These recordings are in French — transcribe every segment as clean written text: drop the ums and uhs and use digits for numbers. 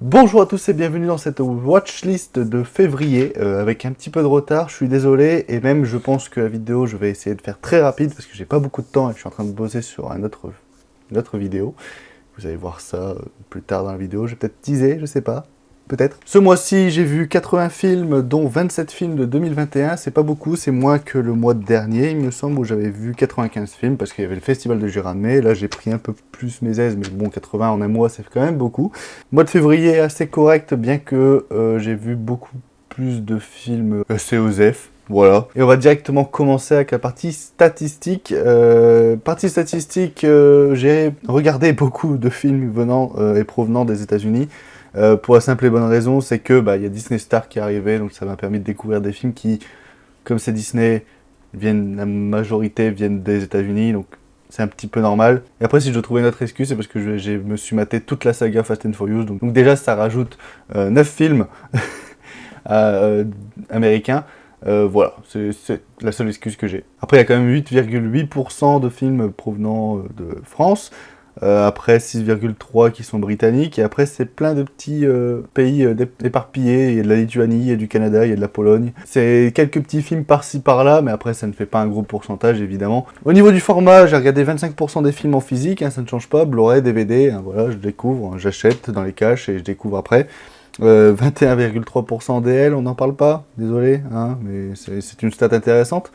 Bonjour à tous et bienvenue dans cette watchlist de février, avec un petit peu de retard, je suis désolé, et même je pense que la vidéo je vais essayer de faire très rapide parce que j'ai pas beaucoup de temps et que je suis en train de bosser sur une autre vidéo. Vous allez voir ça plus tard dans la vidéo, je vais peut-être teaser, je sais pas. Peut-être. Ce mois-ci, j'ai vu 80 films, dont 27 films de 2021. C'est pas beaucoup, c'est moins que le mois dernier, il me semble, où j'avais vu 95 films, parce qu'il y avait le festival de Gérardmer. Là, j'ai pris un peu plus mes aises, mais bon, 80 en un mois, c'est quand même beaucoup. Mois de février, assez correct, bien que j'ai vu beaucoup plus de films assez OSEF. Voilà. Et on va directement commencer avec la partie statistique. J'ai regardé beaucoup de films venant et provenant des États-Unis. Pour la simple et bonne raison, c'est que y a Disney Star qui est arrivé, donc ça m'a permis de découvrir des films qui, comme c'est Disney, la majorité viennent des États-Unis, donc c'est un petit peu normal. Et après, si je dois trouver une autre excuse, c'est parce que je me suis maté toute la saga Fast and Furious, donc déjà ça rajoute 9 films américains. Voilà, c'est la seule excuse que j'ai. Après, il y a quand même 8,8% de films provenant de France. Après 6,3 qui sont britanniques, et après c'est plein de petits pays éparpillés, il y a de la Lituanie, il y a du Canada, il y a de la Pologne. C'est quelques petits films par-ci par-là, mais après ça ne fait pas un gros pourcentage évidemment. Au niveau du format, j'ai regardé 25% des films en physique, hein, ça ne change pas, Blu-ray, DVD, hein, voilà, je découvre, hein, j'achète dans les caches et je découvre après. 21,3% DL, on n'en parle pas, désolé, hein, mais c'est une stat intéressante,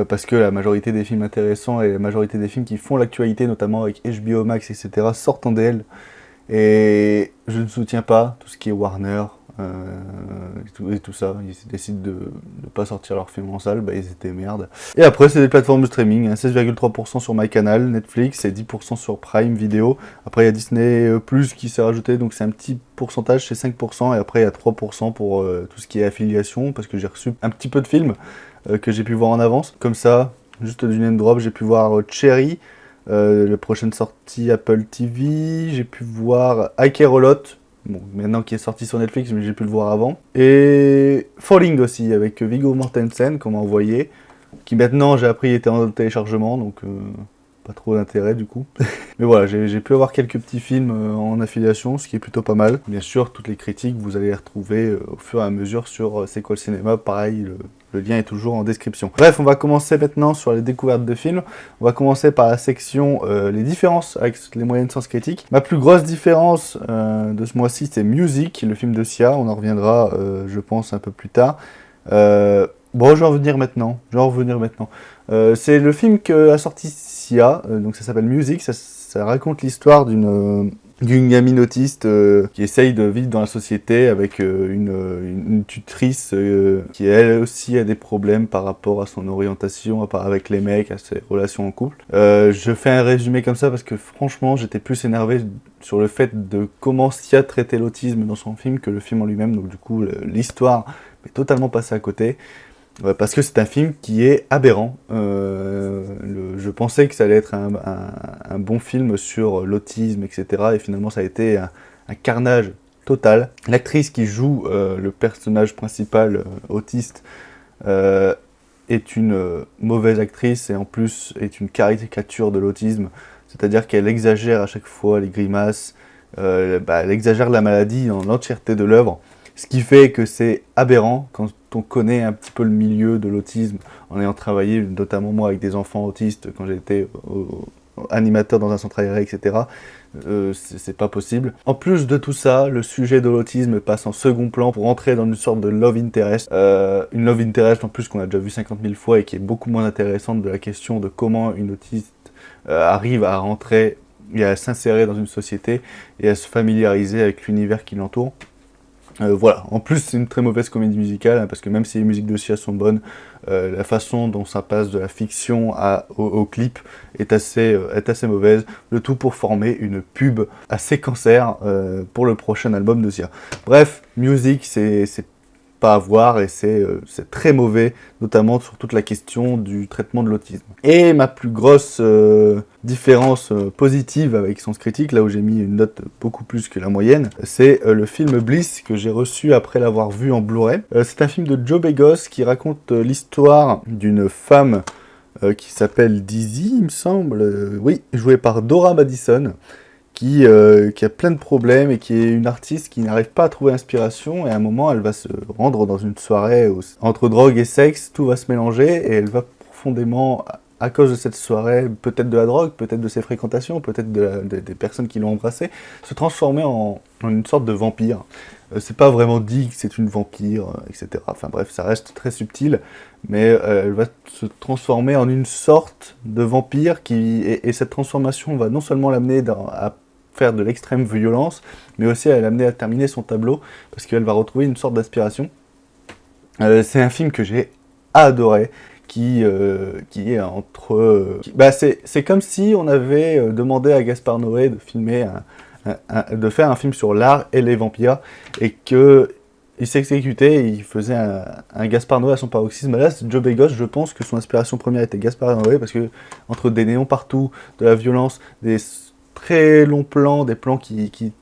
parce que la majorité des films intéressants et la majorité des films qui font l'actualité, notamment avec HBO Max, etc., sortent en DL. Et je ne soutiens pas tout ce qui est Warner et tout ça. Ils décident de ne pas sortir leurs films en salle, ils étaient merde. Et après, c'est des plateformes de streaming, hein, 16,3% sur MyCanal, Netflix, et 10% sur Prime Video. Après, il y a Disney Plus qui s'est rajouté, donc c'est un petit pourcentage, c'est 5%. Et après, il y a 3% pour tout ce qui est affiliation, parce que j'ai reçu un petit peu de films que j'ai pu voir en avance. Comme ça, juste du name drop, j'ai pu voir Cherry, la prochaine sortie Apple TV, j'ai pu voir I Care a Lot, bon, maintenant qui est sorti sur Netflix, mais j'ai pu le voir avant, et Falling aussi, avec Viggo Mortensen, qu'on m'a envoyé, qui maintenant, j'ai appris, était en téléchargement, donc pas trop d'intérêt du coup. Mais voilà, j'ai pu avoir quelques petits films en affiliation, ce qui est plutôt pas mal. Bien sûr, toutes les critiques, vous allez les retrouver au fur et à mesure sur C'est quoi le cinéma, pareil, le lien est toujours en description. Bref, on va commencer maintenant sur les découvertes de films. On va commencer par la section les différences avec les moyennes sens critique. Ma plus grosse différence de ce mois-ci, c'est Music, le film de Sia. On en reviendra, je pense, un peu plus tard. Bon, je vais en revenir maintenant. C'est le film qu'a sorti Sia, donc ça s'appelle Music. Ça raconte l'histoire d'une gamine autiste qui essaye de vivre dans la société avec une tutrice qui elle aussi a des problèmes par rapport à son orientation, avec les mecs, à ses relations en couple. Je fais un résumé comme ça parce que franchement j'étais plus énervé sur le fait de comment Sia traitait l'autisme dans son film que le film en lui-même, donc du coup l'histoire est totalement passée à côté. Parce que c'est un film qui est aberrant. Je pensais que ça allait être un bon film sur l'autisme, etc. Et finalement, ça a été un carnage total. L'actrice qui joue le personnage principal autiste est une mauvaise actrice et en plus est une caricature de l'autisme. C'est-à-dire qu'elle exagère à chaque fois les grimaces, elle exagère la maladie dans l'entièreté de l'œuvre. Ce qui fait que c'est aberrant quand on connaît un petit peu le milieu de l'autisme, en ayant travaillé notamment moi avec des enfants autistes quand j'étais animateur dans un centre aéré, etc. C'est pas possible. En plus de tout ça, le sujet de l'autisme passe en second plan pour entrer dans une sorte de love interest. Une love interest en plus qu'on a déjà vu 50 000 fois et qui est beaucoup moins intéressante de la question de comment une autiste arrive à rentrer et à s'insérer dans une société et à se familiariser avec l'univers qui l'entoure. Voilà, en plus c'est une très mauvaise comédie musicale, hein, parce que même si les musiques de Sia sont bonnes, la façon dont ça passe de la fiction au clip est assez mauvaise, le tout pour former une pub assez cancer pour le prochain album de Sia. Bref, Music, c'est pas à voir et c'est très mauvais, notamment sur toute la question du traitement de l'autisme. Et ma plus grosse différence positive avec Sens Critique, là où j'ai mis une note beaucoup plus que la moyenne, c'est le film Bliss que j'ai reçu après l'avoir vu en Blu-ray. C'est un film de Joe Begos qui raconte l'histoire d'une femme qui s'appelle Dizzy, il me semble, oui, jouée par Dora Madison, qui a plein de problèmes et qui est une artiste qui n'arrive pas à trouver inspiration. Et à un moment, elle va se rendre dans une soirée entre drogue et sexe, tout va se mélanger et elle va profondément, à cause de cette soirée, peut-être de la drogue, peut-être de ses fréquentations, peut-être des personnes qui l'ont embrassée, se transformer en une sorte de vampire. C'est pas vraiment dit que c'est une vampire, etc. Enfin bref, ça reste très subtil, mais elle va se transformer en une sorte de vampire et cette transformation va non seulement l'amener à faire de l'extrême violence, mais aussi à l'amener à terminer son tableau, parce qu'elle va retrouver une sorte d'aspiration. C'est un film que j'ai adoré, qui est entre... c'est comme si on avait demandé à Gaspard Noé de filmer de faire un film sur l'art et les vampires, et que il s'exécutait et il faisait un Gaspard Noé à son paroxysme. Là, c'est Joe Begos, je pense que son inspiration première était Gaspard Noé, parce que entre des néons partout, de la violence, des très longs plans, des plans qui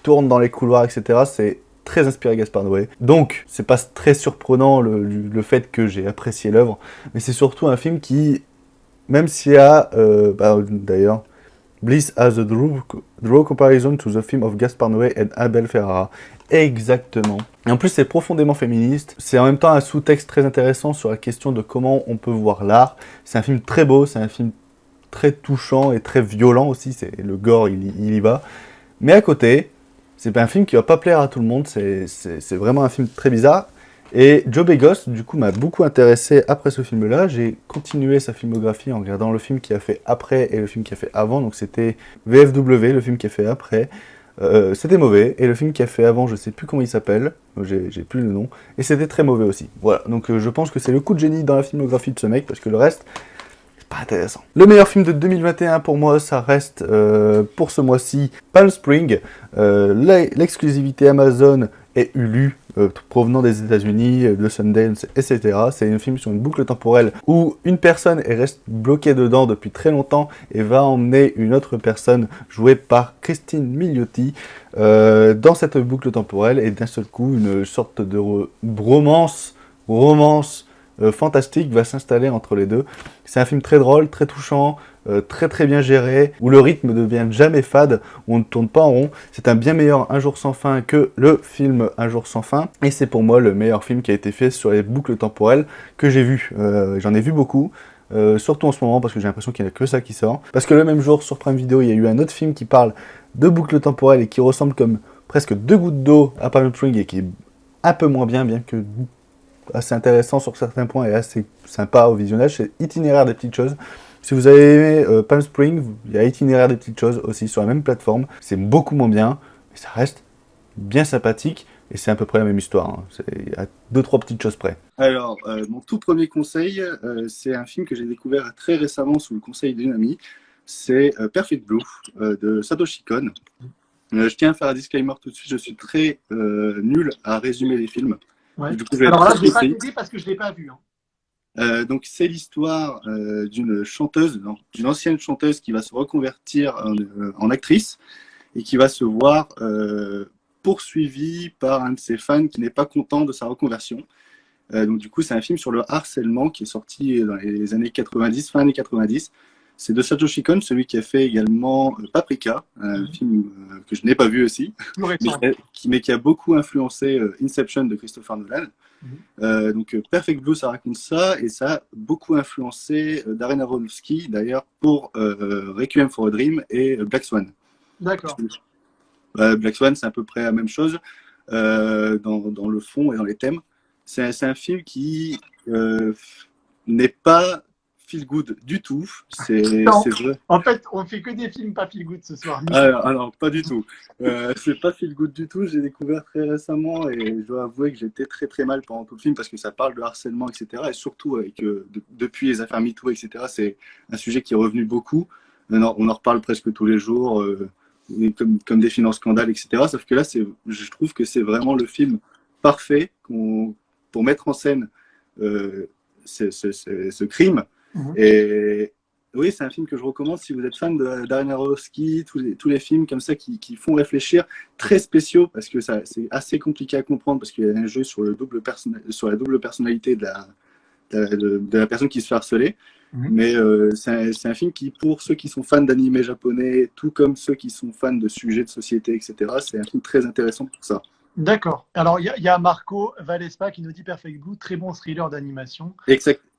tournent dans les couloirs, etc., c'est très inspiré Gaspard Noé. Donc, c'est pas très surprenant le fait que j'ai apprécié l'œuvre, mais c'est surtout un film qui, même s'il y a, d'ailleurs, Bliss has a draw comparison to the film of Gaspar Noé and Abel Ferrara. Exactement. Et en plus, c'est profondément féministe. C'est en même temps un sous-texte très intéressant sur la question de comment on peut voir l'art. C'est un film très beau, c'est un film très touchant et très violent aussi. Le gore, il y va. Mais à côté, c'est pas un film qui va pas plaire à tout le monde. C'est vraiment un film très bizarre. Et Joe Begos, du coup, m'a beaucoup intéressé après ce film-là. J'ai continué sa filmographie en regardant le film qu'il a fait après et le film qu'il a fait avant. Donc c'était VFW, le film qu'il a fait après. C'était mauvais. Et le film qu'il a fait avant, je sais plus comment il s'appelle. J'ai plus le nom. Et c'était très mauvais aussi. Voilà, donc je pense que c'est le coup de génie dans la filmographie de ce mec, parce que le reste, c'est pas intéressant. Le meilleur film de 2021 pour moi, ça reste, pour ce mois-ci, Palm Springs. L'exclusivité Amazon et Hulu, provenant des États-Unis, de Sundance, etc. C'est un film sur une boucle temporelle où une personne reste bloquée dedans depuis très longtemps et va emmener une autre personne jouée par Christine Milioti dans cette boucle temporelle, et d'un seul coup une sorte de romance fantastique va s'installer entre les deux. C'est un film très drôle, très touchant, très très bien géré, où le rythme ne devient jamais fade, où on ne tourne pas en rond. C'est un bien meilleur Un jour sans fin que le film Un jour sans fin, et c'est pour moi le meilleur film qui a été fait sur les boucles temporelles que j'ai vu. J'en ai vu beaucoup, surtout en ce moment, parce que j'ai l'impression qu'il n'y a que ça qui sort. Parce que le même jour, sur Prime Video, il y a eu un autre film qui parle de boucles temporelles et qui ressemble comme presque deux gouttes d'eau à Palm Springs, et qui est un peu moins bien que assez intéressant sur certains points et assez sympa au visionnage. C'est Itinéraire des petites choses. Si vous avez aimé Palm Springs, il y a Itinéraire des petites choses aussi sur la même plateforme. C'est beaucoup moins bien, mais ça reste bien sympathique, et c'est à peu près la même histoire. Hein. Il y a 2-3 petites choses près. Alors, mon tout premier conseil, c'est un film que j'ai découvert très récemment sous le conseil d'une amie. C'est Perfect Blue de Satoshi Kon. Je tiens à faire un disclaimer tout de suite, je suis très nul à résumer les films. Ouais. Du coup, alors là, je ne vais pas t'aider parce que je ne l'ai pas vu. Hein. Donc, c'est l'histoire d'une chanteuse, d'une ancienne chanteuse qui va se reconvertir en actrice et qui va se voir poursuivie par un de ses fans qui n'est pas content de sa reconversion. Donc, du coup, c'est un film sur le harcèlement qui est sorti dans les années 90, fin années 90. C'est de Satoshi Kon, celui qui a fait également Paprika, un film que je n'ai pas vu aussi, mais qui a beaucoup influencé Inception de Christopher Nolan. Donc Perfect Blue, ça raconte ça, et ça a beaucoup influencé Darren Aronofsky, d'ailleurs, pour Requiem for a Dream et Black Swan. D'accord. Black Swan, c'est à peu près la même chose dans le fond et dans les thèmes. C'est un film qui n'est pas feel good du tout. C'est vrai. En fait, on fait que des films pas feel good ce soir. Alors, pas du tout. C'est pas feel good du tout. J'ai découvert très récemment, et je dois avouer que j'étais très très mal pendant tout le film, parce que ça parle de harcèlement, etc. Et surtout avec depuis les affaires MeToo, etc. C'est un sujet qui est revenu beaucoup. On en reparle presque tous les jours, comme des films en scandale, etc. Sauf que là, je trouve que c'est vraiment le film parfait pour mettre en scène ce crime. Et oui, c'est un film que je recommande si vous êtes fan de Darren Aronofsky, tous les films comme ça qui font réfléchir, très spéciaux, parce que c'est assez compliqué à comprendre, parce qu'il y a un jeu sur la double personnalité de la personne qui se fait harceler. Mhm. Mais c'est un film qui, pour ceux qui sont fans d'animé japonais, tout comme ceux qui sont fans de sujets de société, etc., c'est un film très intéressant pour ça. D'accord. Alors, il y a Marco Valespa qui nous dit Perfect Blue, très bon thriller d'animation.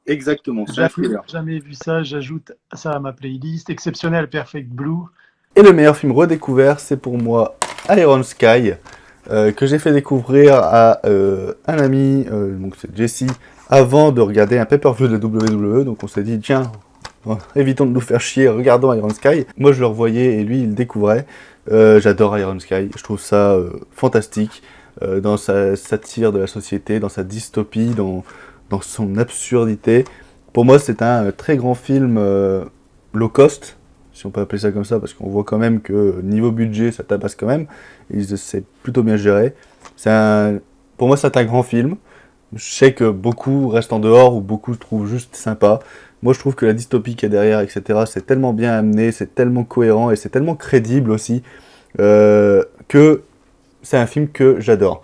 Exactement, c'est un thriller. Jamais vu ça, j'ajoute ça à ma playlist. Exceptionnel, Perfect Blue. Et le meilleur film redécouvert, c'est pour moi Iron Sky, que j'ai fait découvrir à un ami, donc c'est Jesse, avant de regarder un pay-per-view de WWE. Donc on s'est dit, tiens, évitons de nous faire chier, regardons Iron Sky. Moi je le revoyais et lui il le découvrait. J'adore Iron Sky, je trouve ça fantastique, dans sa satire de la société, dans sa dystopie, dans son absurdité. Pour moi c'est un très grand film low cost, si on peut appeler ça comme ça, parce qu'on voit quand même que niveau budget ça tabasse quand même, et c'est plutôt bien géré. Pour moi c'est un grand film. Je sais que beaucoup restent en dehors ou beaucoup trouvent juste sympa. Moi je trouve que la dystopie qu'il y a derrière, etc., c'est tellement bien amené, c'est tellement cohérent et c'est tellement crédible aussi, que c'est un film que j'adore.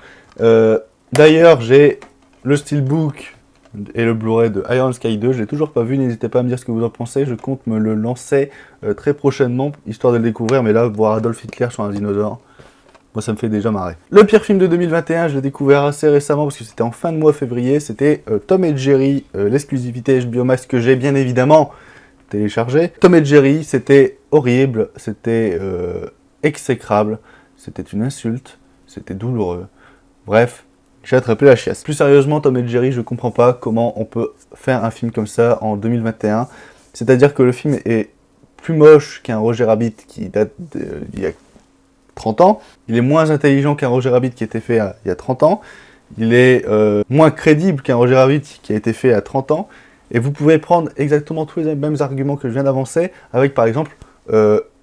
D'ailleurs j'ai le steelbook et le Blu-ray de Iron Sky 2, je l'ai toujours pas vu, n'hésitez pas à me dire ce que vous en pensez, je compte me le lancer très prochainement, histoire de le découvrir, mais là, voir Adolf Hitler sur un dinosaure, moi ça me fait déjà marrer. Le pire film de 2021, je l'ai découvert assez récemment, parce que c'était en fin de mois février, c'était Tom et Jerry, l'exclusivité HBO Max que j'ai bien évidemment téléchargé. Tom et Jerry, c'était horrible, c'était exécrable, c'était une insulte, c'était douloureux, bref... J'ai attrapé la chiasse. Plus sérieusement, Tom et Jerry, je comprends pas comment on peut faire un film comme ça en 2021. C'est-à-dire que le film est plus moche qu'un Roger Rabbit qui date d'il y a 30 ans. Il est moins intelligent qu'un Roger Rabbit qui a été fait il y a 30 ans. Il est moins crédible qu'un Roger Rabbit qui a été fait à 30 ans. Et vous pouvez prendre exactement tous les mêmes arguments que je viens d'avancer avec, par exemple,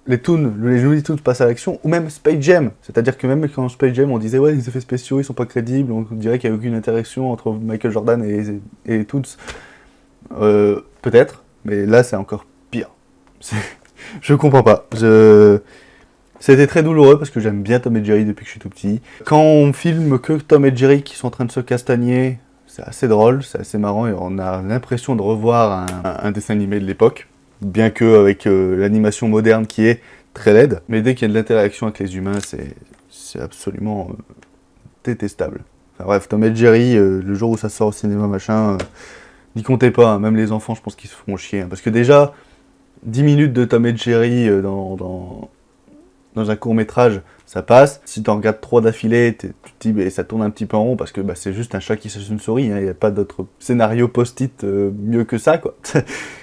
les Looney Tunes passent à l'action, ou même Space Jam. C'est-à-dire que même quand Space Jam, on disait ouais, les effets spéciaux, ils sont pas crédibles, on dirait qu'il n'y a aucune interaction entre Michael Jordan et les Tunes. Peut-être, mais là, c'est encore pire. Je comprends pas. C'était très douloureux parce que j'aime bien Tom et Jerry depuis que je suis tout petit. Quand on filme que Tom et Jerry qui sont en train de se castagner, c'est assez drôle, c'est assez marrant et on a l'impression de revoir un dessin animé de l'époque. Bien que avec l'animation moderne qui est très laide, mais dès qu'il y a de l'interaction avec les humains, c'est absolument détestable. Enfin bref, Tom et Jerry, le jour où ça sort au cinéma, machin, n'y comptez pas, hein, même les enfants, je pense qu'ils se feront chier. Hein, parce que déjà, 10 minutes de Tom et Jerry dans un court-métrage, ça passe. Si tu en regardes 3 d'affilée, tu te dis, bah, ça tourne un petit peu en rond, parce que bah, c'est juste un chat qui cherche une souris, il n'y a pas d'autre scénario post-it mieux que ça, quoi.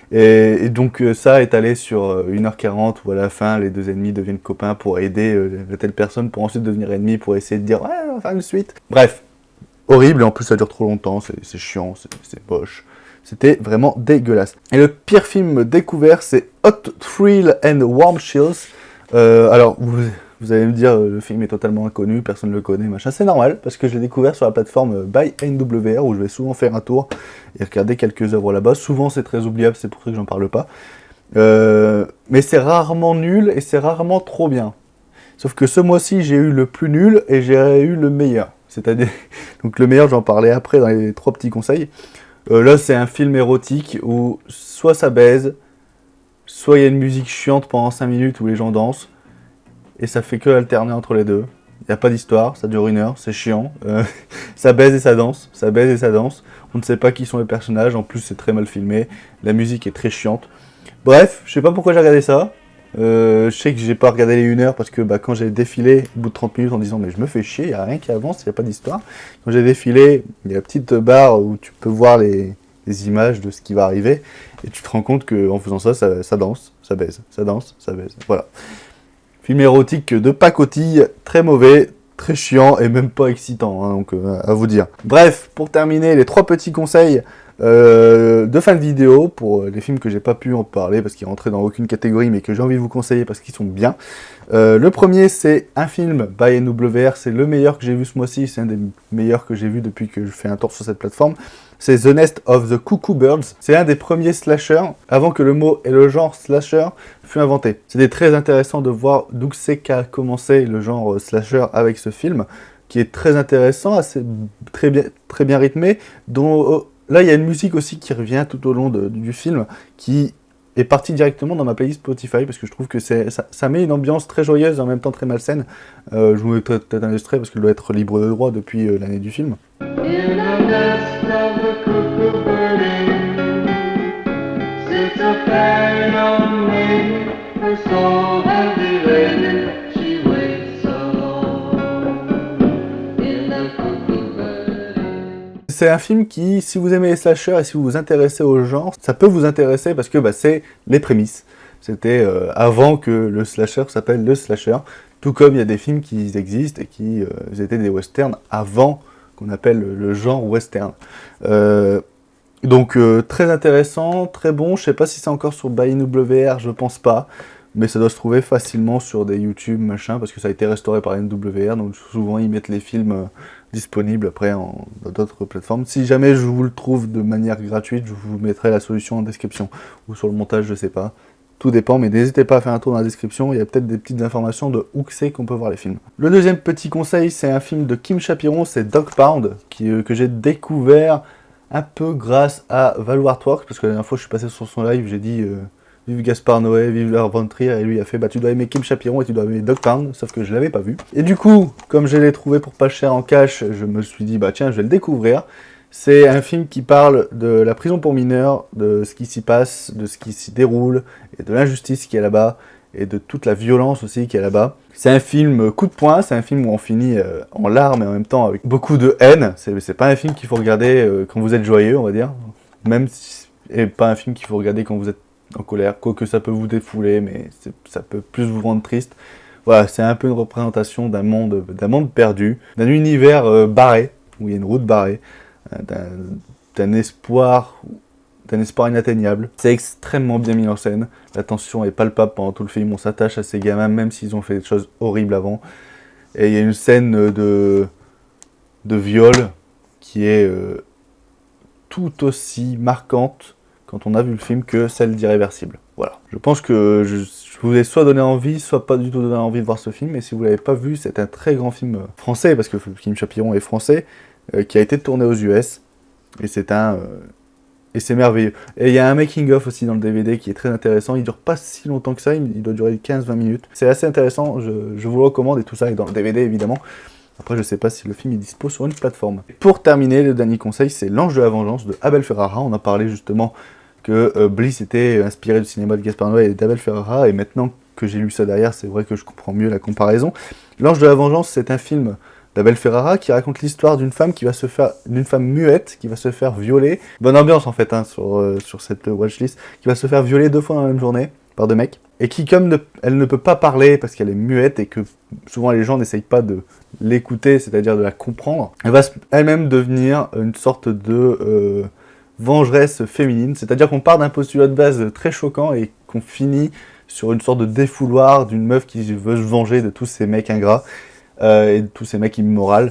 Et donc ça est allé sur 1h40 où à la fin les deux ennemis deviennent copains pour aider la telle personne pour ensuite devenir ennemis pour essayer de dire ouais on va faire une suite. Bref, horrible et en plus ça dure trop longtemps, c'est chiant, c'est moche. C'était vraiment dégueulasse. Et le pire film découvert c'est Hot Thrill and Warm Chills. Alors vous allez me dire le film est totalement inconnu, personne ne le connaît, machin. C'est normal parce que je l'ai découvert sur la plateforme By NWR où je vais souvent faire un tour et regarder quelques œuvres là-bas. Souvent c'est très oubliable, c'est pour ça que j'en parle pas. Mais c'est rarement nul et c'est rarement trop bien. Sauf que ce mois-ci j'ai eu le plus nul et j'ai eu le meilleur. C'est-à-dire, donc le meilleur j'en parlais après dans les 3 petits conseils. Là c'est un film érotique où soit ça baise, soit il y a une musique chiante pendant 5 minutes où les gens dansent. Et ça fait que alterner entre les deux. Il n'y a pas d'histoire, ça dure 1 heure, c'est chiant. Ça baise et ça danse, ça baise et ça danse. On ne sait pas qui sont les personnages, en plus c'est très mal filmé. La musique est très chiante. Bref, je sais pas pourquoi j'ai regardé ça. Je sais que j'ai pas regardé les 1 heure parce que quand j'ai défilé au bout de 30 minutes en disant mais je me fais chier, il n'y a rien qui avance, il n'y a pas d'histoire. Quand j'ai défilé, il y a la petite barre où tu peux voir les images de ce qui va arriver. Et tu te rends compte qu'en faisant ça, ça danse, ça baise, ça danse, ça baise. Voilà. Film érotique de pacotille, très mauvais, très chiant et même pas excitant, hein, donc à vous dire. Bref, pour terminer, les 3 petits conseils de fin de vidéo pour les films que j'ai pas pu en parler parce qu'ils rentraient dans aucune catégorie mais que j'ai envie de vous conseiller parce qu'ils sont bien. Le premier c'est un film by NWR, c'est le meilleur que j'ai vu ce mois-ci, c'est un des meilleurs que j'ai vu depuis que je fais un tour sur cette plateforme. C'est The Nest of the Cuckoo Birds. C'est un des premiers slashers avant que le mot et le genre slasher fut inventé. C'était très intéressant de voir d'où c'est qu'a commencé le genre slasher avec ce film, qui est très intéressant, très bien rythmé, dont Là, il y a une musique aussi qui revient tout au long du film, qui est partie directement dans ma playlist Spotify, parce que je trouve que ça met une ambiance très joyeuse et en même temps très malsaine. Je vous mets peut-être un extrait, parce qu'il doit être libre de droit depuis l'année du film. In the nest of the cuckoo birdie sits a fair young lady, her soul heavy laden, she waits alone in the cuckoo birdie. C'est un film qui, si vous aimez les slashers et si vous vous intéressez au genre, ça peut vous intéresser parce que c'est les prémices. C'était avant que le slasher s'appelle le slasher, tout comme il y a des films qui existent et qui étaient des westerns avant qu'on appelle le genre western. Donc très intéressant, très bon. Je sais pas si c'est encore sur NWR, je pense pas, mais ça doit se trouver facilement sur des YouTube machin, parce que ça a été restauré par NWR, donc souvent ils mettent les films disponibles après dans d'autres plateformes. Si jamais je vous le trouve de manière gratuite, je vous mettrai la solution en description, ou sur le montage, je sais pas. Tout dépend, mais n'hésitez pas à faire un tour dans la description, il y a peut-être des petites informations de où c'est qu'on peut voir les films. Le deuxième petit conseil, c'est un film de Kim Chapiron, c'est Dog Pound, que j'ai découvert un peu grâce à Valo Artworks, parce que la dernière fois je suis passé sur son live, j'ai dit vive Gaspard Noé, vive Lars von Trier, et lui a fait tu dois aimer Kim Chapiron et tu dois aimer Dog Pound, sauf que je l'avais pas vu. Et du coup, comme je l'ai trouvé pour pas cher en cash, je me suis dit tiens, je vais le découvrir. C'est un film qui parle de la prison pour mineurs, de ce qui s'y passe, de ce qui s'y déroule, et de l'injustice qu'il y a là-bas, et de toute la violence aussi qu'il y a là-bas. C'est un film coup de poing, c'est un film où on finit en larmes et en même temps avec beaucoup de haine. C'est pas un film qu'il faut regarder quand vous êtes joyeux, on va dire. Et pas un film qu'il faut regarder quand vous êtes en colère, quoique ça peut vous défouler, mais ça peut plus vous rendre triste. Voilà, c'est un peu une représentation d'un monde perdu, d'un univers barré, où il y a une route barrée, d'un espoir inatteignable. C'est extrêmement bien mis en scène, la tension est palpable pendant tout le film, on s'attache à ces gamins même s'ils ont fait des choses horribles avant. Et il y a une scène de viol qui est tout aussi marquante quand on a vu le film que celle d'Irréversible. Voilà. Je pense que je vous ai soit donné envie, soit pas du tout donné envie de voir ce film, et si vous l'avez pas vu, c'est un très grand film français, parce que Kim Chapiron est français, qui a été tourné aux US, et c'est merveilleux. Et il y a un making-of aussi dans le DVD qui est très intéressant, il dure pas si longtemps que ça, il doit durer 15-20 minutes. C'est assez intéressant, je vous le recommande, et tout ça est dans le DVD évidemment. Après je sais pas si le film est dispo sur une plateforme. Pour terminer, le dernier conseil, c'est L'Ange de la Vengeance de Abel Ferrara. On a parlé justement que Bliss était inspiré du cinéma de Gaspard Noé et d'Abel Ferrara, et maintenant que j'ai lu ça derrière, c'est vrai que je comprends mieux la comparaison. L'Ange de la Vengeance, c'est un film d'Abel Ferrara qui raconte l'histoire d'une femme muette qui va se faire violer. Bonne ambiance en fait sur cette watchlist, qui va se faire violer 2 fois dans la même journée par 2 mecs, et qui comme elle ne peut pas parler parce qu'elle est muette et que souvent les gens n'essayent pas de l'écouter, c'est-à-dire de la comprendre, elle va elle-même devenir une sorte de vengeresse féminine, c'est-à-dire qu'on part d'un postulat de base très choquant et qu'on finit sur une sorte de défouloir d'une meuf qui veut se venger de tous ces mecs ingrats et de tous ces mecs immoraux.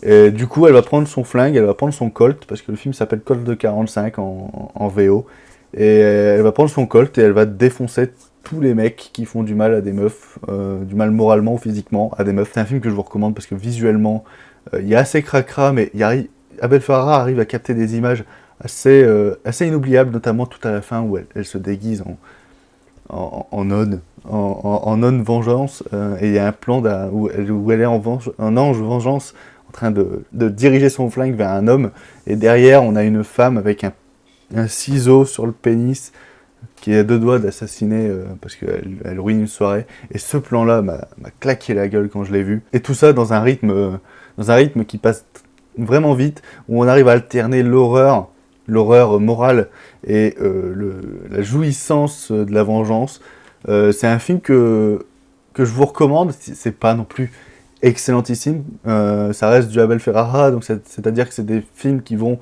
Et du coup, elle va prendre son flingue, elle va prendre son Colt, parce que le film s'appelle Colt de 45 en VO, et elle va prendre son Colt et elle va défoncer tous les mecs qui font du mal à des meufs, du mal moralement ou physiquement à des meufs. C'est un film que je vous recommande parce que visuellement, il y a assez cracra, mais Abel Ferrara arrive à capter des images assez inoubliables, notamment tout à la fin où elle se déguise en nonne vengeance, et il y a un plan où elle est en ange vengeance en train de diriger son flingue vers un homme, et derrière on a une femme avec un ciseau sur le pénis qui est à 2 doigts d'assassiner parce qu'elle ruine une soirée, et ce plan là m'a claqué la gueule quand je l'ai vu, et tout ça dans un rythme qui passe vraiment vite, où on arrive à alterner l'horreur morale et la jouissance de la vengeance. C'est un film que je vous recommande, c'est pas non plus excellentissime, ça reste du Abel Ferrara, donc c'est-à-dire que c'est des films qui vont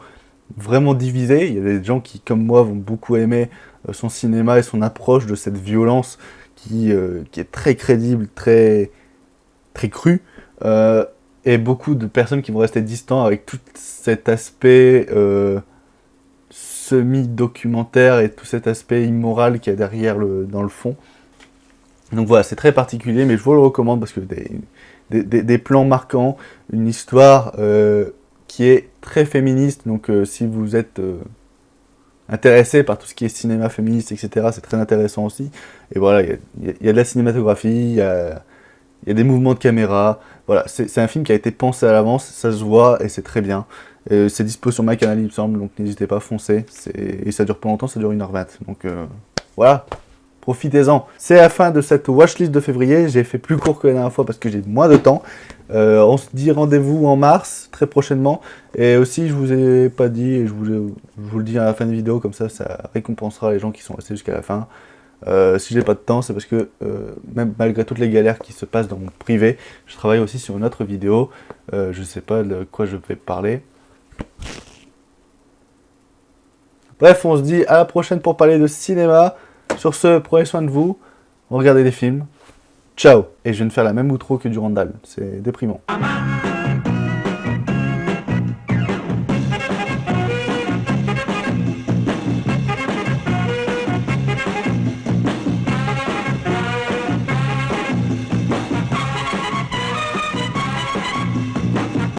vraiment diviser. Il y a des gens qui, comme moi, vont beaucoup aimer son cinéma et son approche de cette violence qui est très crédible, très, très crue, et beaucoup de personnes qui vont rester distants avec tout cet aspect semi-documentaire et tout cet aspect immoral qu'il y a derrière dans le fond. Donc voilà, c'est très particulier, mais je vous le recommande parce que des plans marquants, une histoire qui est très féministe. Donc si vous êtes intéressé par tout ce qui est cinéma féministe, etc., c'est très intéressant aussi. Et voilà, il y a de la cinématographie, il y a des mouvements de caméra. Voilà, c'est un film qui a été pensé à l'avance, ça se voit et c'est très bien. C'est dispo sur ma canal, il me semble, donc n'hésitez pas à foncer. Et ça dure pas longtemps, ça dure 1h20. Donc voilà, profitez-en. C'est la fin de cette watchlist de février. J'ai fait plus court que la dernière fois parce que j'ai moins de temps. On se dit rendez-vous en mars, très prochainement. Et aussi, je vous ai pas dit, et je vous le dis à la fin de la vidéo, comme ça récompensera les gens qui sont restés jusqu'à la fin. Si j'ai pas de temps, c'est parce que même malgré toutes les galères qui se passent dans mon privé, je travaille aussi sur une autre vidéo. Je sais pas de quoi je vais parler. Bref, on se dit à la prochaine pour parler de cinéma. Sur ce, prenez soin de vous, regardez des films. Ciao. Et je viens de faire la même outro que du Randall, c'est déprimant.